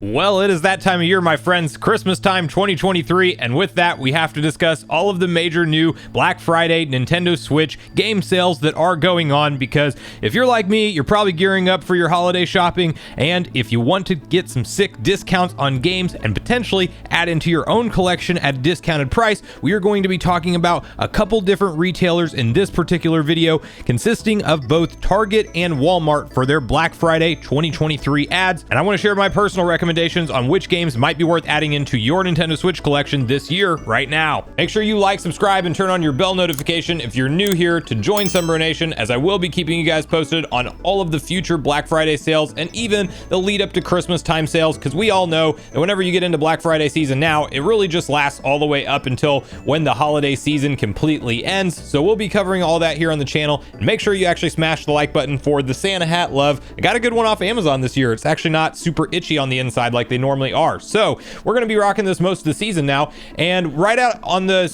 Well, it is that time of year, my friends, Christmas time 2023, and with that, we have to discuss all of the major new Black Friday Nintendo Switch game sales that are going on, because if you're like me, you're probably gearing up for your holiday shopping, and if you want to get some sick discounts on games and potentially add into your own collection at a discounted price, we are going to be talking about a couple different retailers in this particular video, consisting of both Target and Walmart for their Black Friday 2023 ads, and I want to share my personal recommendations on which games might be worth adding into your Nintendo Switch collection this year right now. Make sure you like, subscribe, and turn on your bell notification if you're new here to join Sunbro Nation, as I will be keeping you guys posted on all of the future Black Friday sales and even the lead up to Christmas time sales, because we all know that whenever you get into Black Friday season now, it really just lasts all the way up until when the holiday season completely ends. So we'll be covering all that here on the channel, and make sure you actually smash the like button for the Santa hat love. I got a good one off Amazon this year. It's actually not super itchy on the inside like they normally are. So we're going to be rocking this most of the season now, and right out on the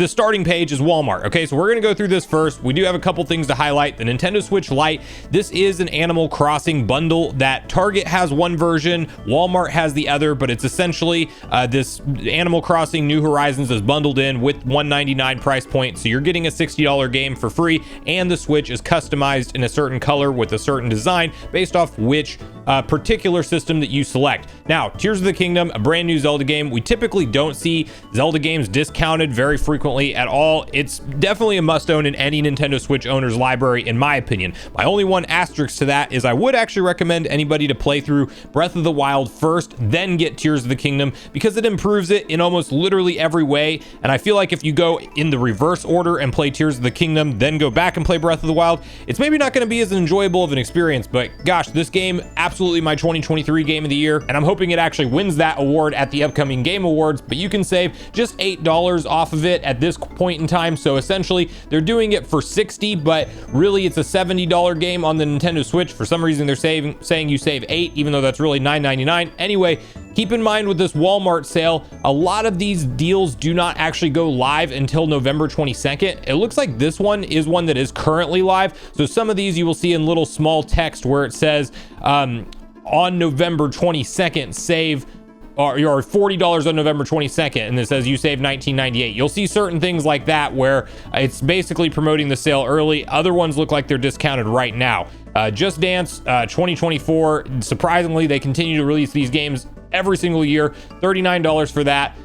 starting page is Walmart. Okay, so we're going to go through this first. We do have a couple things to highlight. The Nintendo Switch Lite, this is an Animal Crossing bundle that Target has one version, Walmart has the other, but it's essentially this Animal Crossing New Horizons is bundled in with $199 price point, so you're getting a $60 game for free, and the Switch is customized in a certain color with a certain design based off which particular system that you select. Now, Tears of the Kingdom, a brand new Zelda game. We typically don't see Zelda games discounted very frequently at all. It's definitely a must-own in any Nintendo Switch owner's library, in my opinion. My only one asterisk to that is I would actually recommend anybody to play through Breath of the Wild first, then get Tears of the Kingdom, because it improves it in almost literally every way. And I feel like if you go in the reverse order and play Tears of the Kingdom, then go back and play Breath of the Wild, it's maybe not going to be as enjoyable of an experience. But gosh, this game, absolutely my 2023 game of the year, and I'm hoping it actually wins that award at the upcoming Game Awards. But you can save just $8 off of it at this point in time. So essentially they're doing it for $60, but really it's a $70 game on the Nintendo Switch. For some reason they're saying you save $8, even though that's really $9.99. Anyway, keep in mind with this Walmart sale, a lot of these deals do not actually go live until November 22nd. It looks like this one is one that is currently live. So some of these you will see in little small text where it says on November 22nd, save or $40 on November 22nd, and it says you save $19.98. You'll see certain things like that where it's basically promoting the sale early. Other ones look like they're discounted right now. Just Dance 2024, surprisingly, they continue to release these games every single year. $39 for that.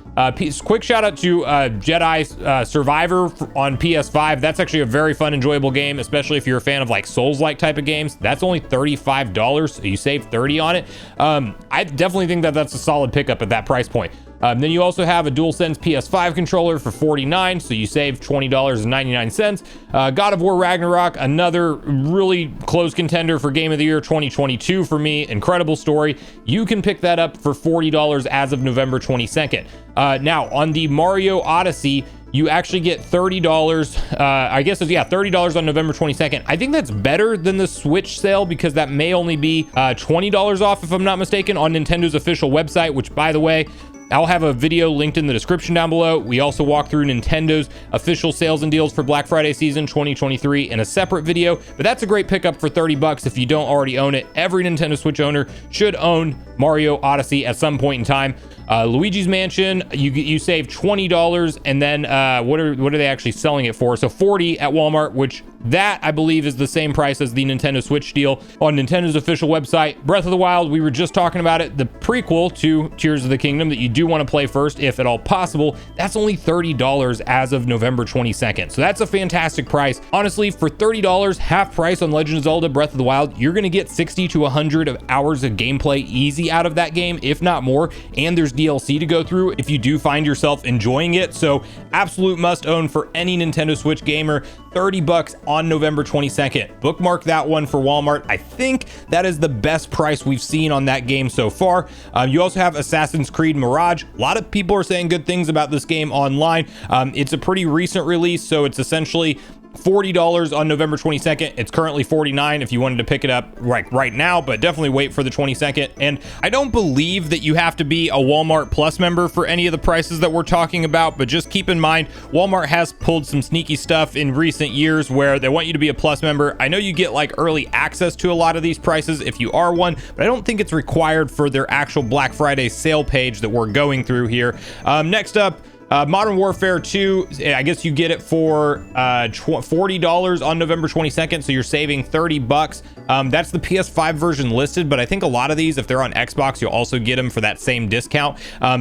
Quick shout out to Jedi Survivor on PS5. That's actually a very fun, enjoyable game, especially if you're a fan of like Souls-like type of games. That's only $35, so you save $30 on it. I definitely think that that's a solid pickup at that price point. Then you also have a DualSense PS5 controller for $49, so you save $20.99. God of War Ragnarok, another really close contender for Game of the Year 2022 for me. Incredible story. You can pick that up for $40 as of November 22nd. Now, on the Mario Odyssey, you actually get $30. I guess it's, yeah, $30 on November 22nd. I think that's better than the Switch sale, because that may only be $20 off, if I'm not mistaken, on Nintendo's official website, which, by the way, I'll have a video linked in the description down below. We also walk through Nintendo's official sales and deals for Black Friday season 2023 in a separate video, but that's a great pickup for $30 if you don't already own it. Every Nintendo Switch owner should own Mario Odyssey at some point in time. Luigi's Mansion, you save $20, and then what are they actually selling it for? So $40 at Walmart, which that I believe is the same price as the Nintendo Switch deal on Nintendo's official website. Breath of the Wild, we were just talking about it, the prequel to Tears of the Kingdom that you do want to play first, if at all possible. That's only $30 as of November 22nd. So that's a fantastic price. Honestly, for $30, half price on Legend of Zelda Breath of the Wild, you're going to get 60 to 100 hours of gameplay easy out of that game, if not more. And there's DLC to go through if you do find yourself enjoying it. So absolute must own for any Nintendo Switch gamer. $30 on November 22nd. Bookmark that one for Walmart. I think that is the best price we've seen on that game so far. You also have Assassin's Creed Mirage. A lot of people are saying good things about this game online. It's a pretty recent release, so it's essentially $40 on November 22nd. It's currently $49 if you wanted to pick it up right now, but definitely wait for the 22nd. And I don't believe that you have to be a Walmart Plus member for any of the prices that we're talking about, but just keep in mind, Walmart has pulled some sneaky stuff in recent years where they want you to be a Plus member. I know you get like early access to a lot of these prices if you are one, but I don't think it's required for their actual Black Friday sale page that we're going through here. Next up, Modern Warfare 2, I guess you get it for $40 on November 22nd, so you're saving $30. That's the PS5 version listed, but I think a lot of these, if they're on Xbox, you'll also get them for that same discount.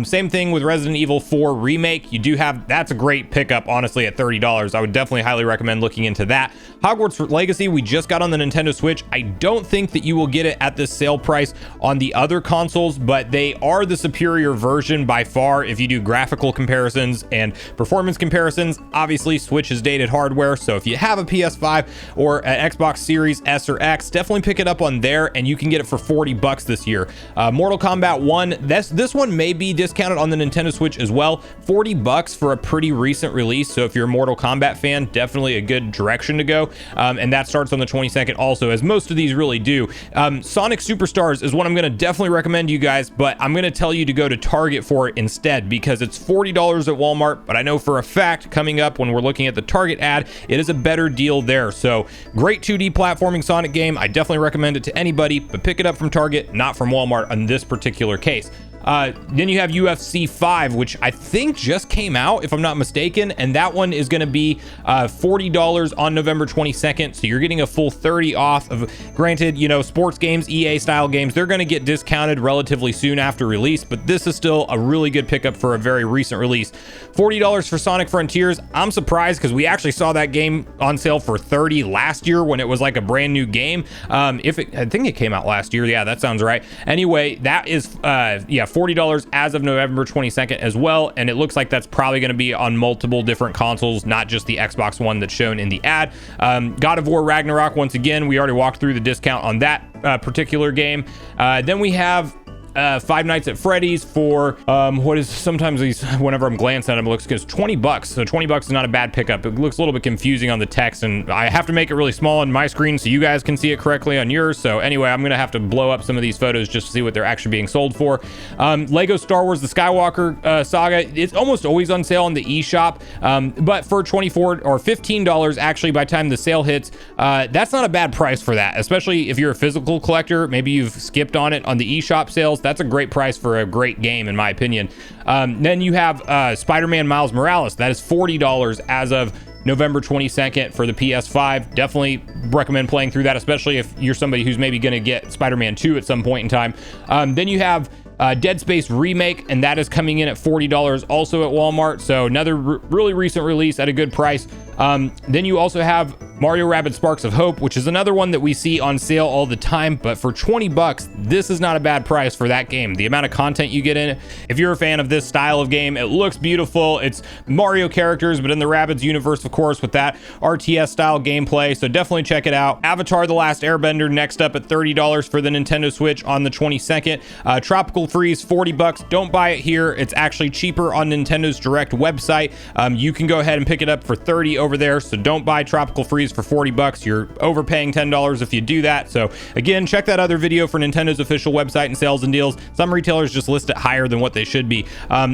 Same thing with Resident Evil 4 Remake. You do have, that's a great pickup, honestly, at $30. I would definitely highly recommend looking into that. Hogwarts Legacy, we just got on the Nintendo Switch. I don't think that you will get it at this sale price on the other consoles, but they are the superior version by far if you do graphical comparisons and performance comparisons. Obviously, Switch is dated hardware, so if you have a PS5 or an Xbox Series S or X, definitely pick it up on there, and you can get it for $40 this year. Mortal Kombat 1, this one may be discounted on the Nintendo Switch as well. $40 for a pretty recent release, so if you're a Mortal Kombat fan, definitely a good direction to go. And that starts on the 22nd also, as most of these really do. Sonic Superstars is one I'm going to definitely recommend you guys, but I'm going to tell you to go to Target for it instead, because it's $40 at Walmart, but I know for a fact coming up when we're looking at the Target ad, it is a better deal there. So great 2D platforming Sonic game. I definitely recommend it to anybody, but pick it up from Target, not from Walmart in this particular case. Then you have UFC 5, which I think just came out, if I'm not mistaken, and that one is going to be $40 on November 22nd, so you're getting a full $30 off of, granted, you know, sports games, EA style games, they're going to get discounted relatively soon after release, but this is still a really good pickup for a very recent release. $40 for Sonic Frontiers. I'm surprised because we actually saw that game on sale for $30 last year when it was like a brand new game. I think it came out last year. Yeah, that sounds right. Anyway, that is, $40 as of November 22nd as well, and it looks like that's probably going to be on multiple different consoles, not just the Xbox One that's shown in the ad. God of War Ragnarok, once again, we already walked through the discount on that particular game. Then we have Five Nights at Freddy's for what is sometimes these, whenever I'm glancing at them, it looks good. It's $20. So $20 is not a bad pickup. It looks a little bit confusing on the text, and I have to make it really small on my screen so you guys can see it correctly on yours. So anyway, I'm gonna have to blow up some of these photos just to see what they're actually being sold for. Lego Star Wars The Skywalker Saga, it's almost always on sale on the eShop, but for $24 or $15 actually by the time the sale hits, that's not a bad price for that, especially if you're a physical collector. Maybe you've skipped on it on the eShop sales. That's a great price for a great game, in my opinion. Then you have Spider-Man Miles Morales. That is $40 as of November 22nd for the PS5. Definitely recommend playing through that, especially if you're somebody who's maybe going to get Spider-Man 2 at some point in time. Then you have Dead Space Remake, and that is coming in at $40 also at Walmart. So another really recent release at a good price. Then you also have Mario Rabbids Sparks of Hope, which is another one that we see on sale all the time, but for $20, this is not a bad price for that game. The amount of content you get in it, if you're a fan of this style of game, it looks beautiful. It's Mario characters, but in the Rabbids universe, of course, with that RTS style gameplay. So definitely check it out. Avatar: The Last Airbender next up at $30 for the Nintendo Switch on the 22nd. Tropical Freeze, $40. Don't buy it here. It's actually cheaper on Nintendo's direct website. You can go ahead and pick it up for $30 over there. So don't buy Tropical Freeze for $40. You're overpaying $10 if you do that. So again, check that other video for Nintendo's official website and sales and deals. Some retailers just list it higher than what they should be.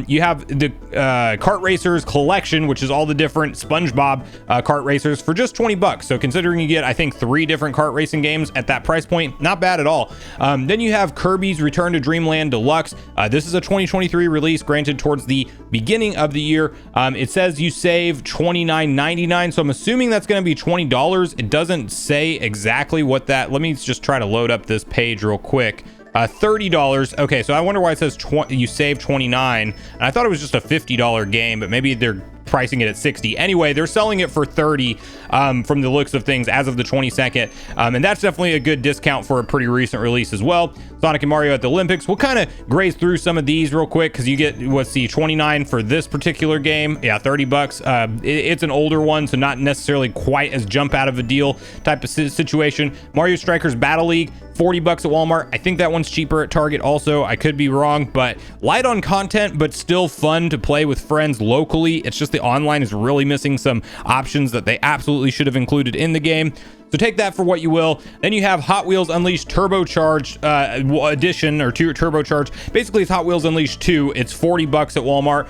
You have the Kart Racers Collection, which is all the different SpongeBob kart racers for just $20. So considering you get, I think, 3 different kart racing games at that price point, not bad at all. Then you have Kirby's Return to Dreamland Deluxe. This is a 2023 release, granted towards the beginning of the year. It says you save $29.99, so I'm assuming that's going to be $20. It doesn't say exactly what that, let me just try to load up this page real quick. $30. Okay, so I wonder why it says you save $29, and I thought it was just a $50 game, but maybe they're pricing it at $60. Anyway, they're selling it for $30 from the looks of things as of the 22nd, and that's definitely a good discount for a pretty recent release as well. Sonic and Mario at the Olympics. We'll kind of graze through some of these real quick because you get, let's see, 29 for this particular game. Yeah, 30 bucks. It's an older one, so not necessarily quite as jump out of a deal type of situation. Mario Strikers Battle League, 40 bucks at Walmart. I think that one's cheaper at Target also. I could be wrong, but light on content, but still fun to play with friends locally. It's just the online is really missing some options that they absolutely should have included in the game. So take that for what you will. Then you have Hot Wheels Unleashed Turbocharged edition, or Turbocharged. Basically, it's Hot Wheels Unleashed 2. It's 40 bucks at Walmart.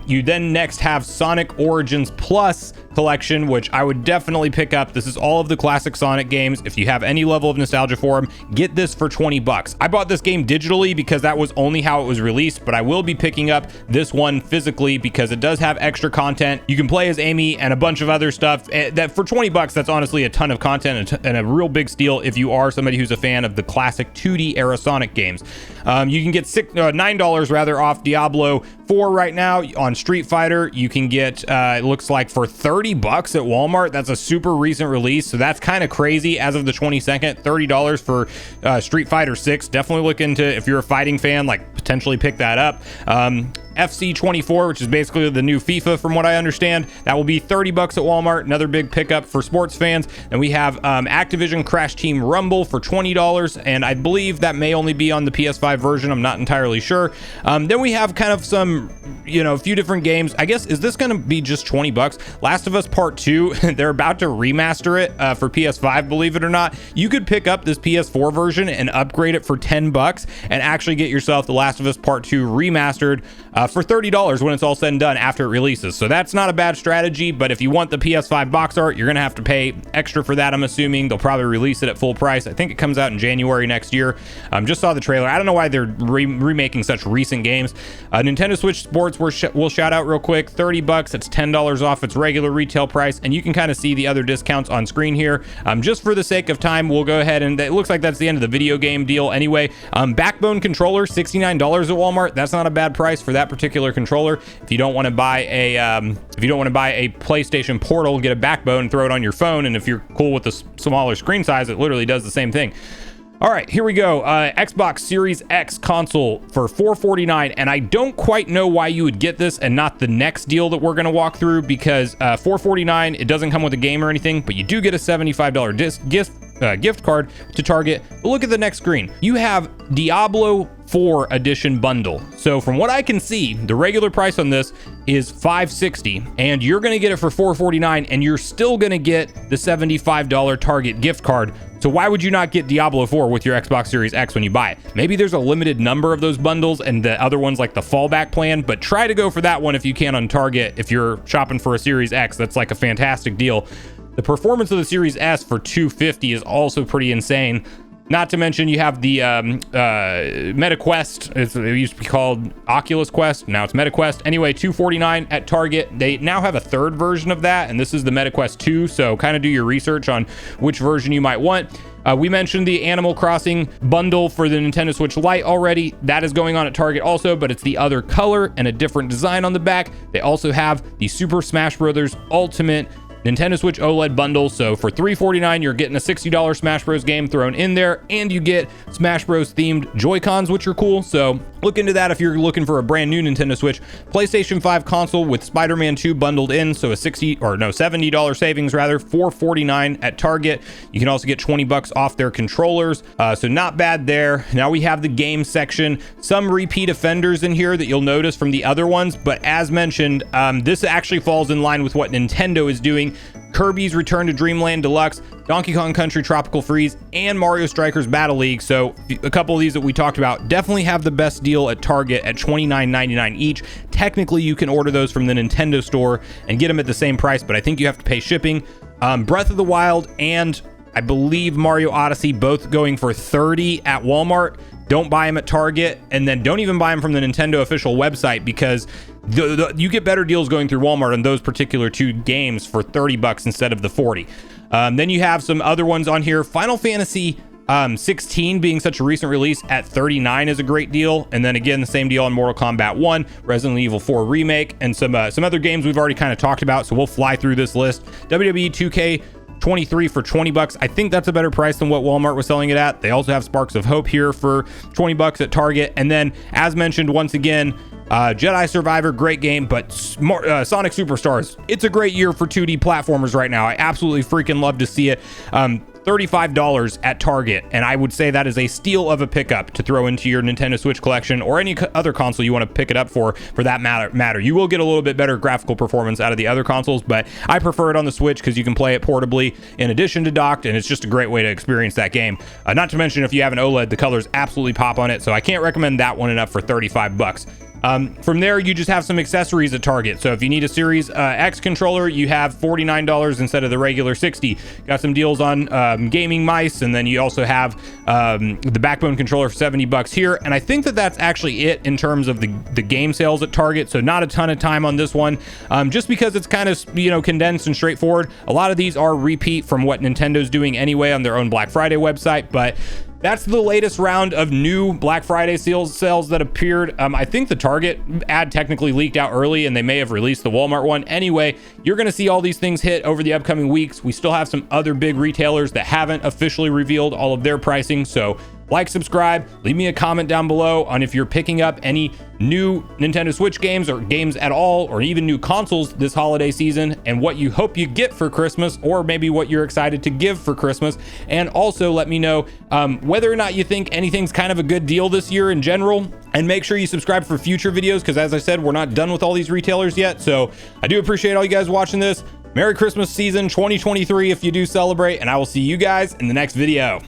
You then next have Sonic Origins Plus collection, which I would definitely pick up. This is all of the classic Sonic games. If you have any level of nostalgia for them, get this for 20 bucks. I bought this game digitally because that was only how it was released, but I will be picking up this one physically because it does have extra content. You can play as Amy and a bunch of other stuff. That for 20 bucks, that's honestly a ton of content and a real big steal if you are somebody who's a fan of the classic 2D era Sonic games. You can get $9 rather off Diablo 4 right now. On Street Fighter, you can get it looks like for 30 bucks at Walmart. That's a super recent release, so that's kind of crazy as of the 22nd. $30 for Street Fighter 6. Definitely look into, if you're a fighting fan, like potentially pick that up. FC 24, which is basically the new FIFA from what I understand, that will be 30 bucks at Walmart. Another big pickup for sports fans. And we have Activision Crash Team Rumble for $20, and I believe that may only be on the PS5 version. I'm not entirely sure. Then we have kind of some, a few different games. I guess, is this going to be just 20 bucks? Last of Us Part 2, they're about to remaster it for PS5, believe it or not. You could pick up this PS4 version and upgrade it for 10 bucks and actually get yourself The Last of Us Part 2 remastered for $30 when it's all said and done after it releases. So that's not a bad strategy, but if you want the PS5 box art, you're going to have to pay extra for that, I'm assuming. They'll probably release it at full price. I think it comes out in January next year. Just saw the trailer. I don't know why they're remaking such recent games. Nintendo Switch Sports we'll shout out real quick. 30 bucks. It's $10 off its regular retail price, and you can kind of see the other discounts on screen here. Just for the sake of time, we'll go ahead, and it looks like that's the end of the video game deal anyway. Backbone controller, $69 at Walmart. That's not a bad price for that particular controller. If you don't want to buy a PlayStation Portal, get a Backbone and throw it on your phone, and if you're cool with the smaller screen size, it literally does the same thing. All right, here we go. Xbox Series X console for $449, and I don't quite know why you would get this and not the next deal that we're going to walk through, because $449, it doesn't come with a game or anything, but you do get a $75 gift card to Target. But look at the next screen. You have Diablo 4 edition bundle. So from what I can see, the regular price on this is $560, and you're going to get it for $449, and you're still going to get the $75 Target gift card. So why would you not get Diablo 4 with your Xbox Series X when you buy it? Maybe there's a limited number of those bundles and the other ones like the fallback plan, but try to go for that one if you can on Target. If you're shopping for a Series X, that's like a fantastic deal. The performance of the Series S for $250 is also pretty insane. Not to mention you have the Meta Quest. It used to be called Oculus Quest. Now it's Meta Quest. Anyway, $249 at Target. They now have a third version of that, and this is the Meta Quest 2. So kind of do your research on which version you might want. We mentioned the Animal Crossing bundle for the Nintendo Switch Lite already. That is going on at Target also, but it's the other color and a different design on the back. They also have the Super Smash Bros. Ultimate Nintendo Switch OLED bundle. So for $349, you're getting a $60 Smash Bros game thrown in there, and you get Smash Bros themed Joy-Cons, which are cool. So look into that if you're looking for a brand new Nintendo Switch. PlayStation 5 console with Spider-Man 2 bundled in, so a $70 savings rather, $449 at Target. You can also get 20 bucks off their controllers. So not bad there. Now we have the game section. Some repeat offenders in here that you'll notice from the other ones, but as mentioned, this actually falls in line with what Nintendo is doing. Kirby's Return to Dreamland Deluxe, Donkey Kong Country Tropical Freeze, and Mario Strikers Battle League. So a couple of these that we talked about definitely have the best deal at Target at $29.99 each. Technically, you can order those from the Nintendo store and get them at the same price, but I think you have to pay shipping. Breath of the Wild and I believe Mario Odyssey both going for $30 at Walmart. Don't buy them at Target, and then don't even buy them from the Nintendo official website, because you get better deals going through Walmart on those particular two games for 30 bucks instead of the 40. Then you have some other ones on here. Final Fantasy 16 being such a recent release at $39 is a great deal. And then again, the same deal on Mortal Kombat 1, Resident Evil 4 Remake, and some other games we've already kind of talked about. So we'll fly through this list. WWE 23 for 20 bucks. I think that's a better price than what Walmart was selling it at. They also have Sparks of Hope here for 20 bucks at Target. And then, as mentioned, once again, Jedi Survivor, great game, but Sonic Superstars, it's a great year for 2D platformers right now. I absolutely freaking love to see it. $35 at Target, and I would say that is a steal of a pickup to throw into your Nintendo Switch collection or any other console you want to pick it up for that matter. You will get a little bit better graphical performance out of the other consoles, but I prefer it on the Switch because you can play it portably in addition to docked, and it's just a great way to experience that game. Not to mention, if you have an OLED, the colors absolutely pop on it, so I can't recommend that one enough for 35 bucks. From there, you just have some accessories at Target. So if you need a Series X controller, you have $49 instead of the regular $60. Got some deals on gaming mice, and then you also have the Backbone controller for 70 bucks here. And I think that that's actually it in terms of the game sales at Target. So not a ton of time on this one, just because it's kind of condensed and straightforward. A lot of these are repeat from what Nintendo's doing anyway on their own Black Friday website, but that's the latest round of new Black Friday sales that appeared. I think the Target ad technically leaked out early, and they may have released the Walmart one. Anyway, you're going to see all these things hit over the upcoming weeks. We still have some other big retailers that haven't officially revealed all of their pricing. So like, subscribe, leave me a comment down below on if you're picking up any new Nintendo Switch games or games at all, or even new consoles this holiday season, and what you hope you get for Christmas, or maybe what you're excited to give for Christmas. And also let me know whether or not you think anything's kind of a good deal this year in general, and make sure you subscribe for future videos, because as I said, we're not done with all these retailers yet. So I do appreciate all you guys watching this. Merry Christmas season 2023 if you do celebrate, and I will see you guys in the next video.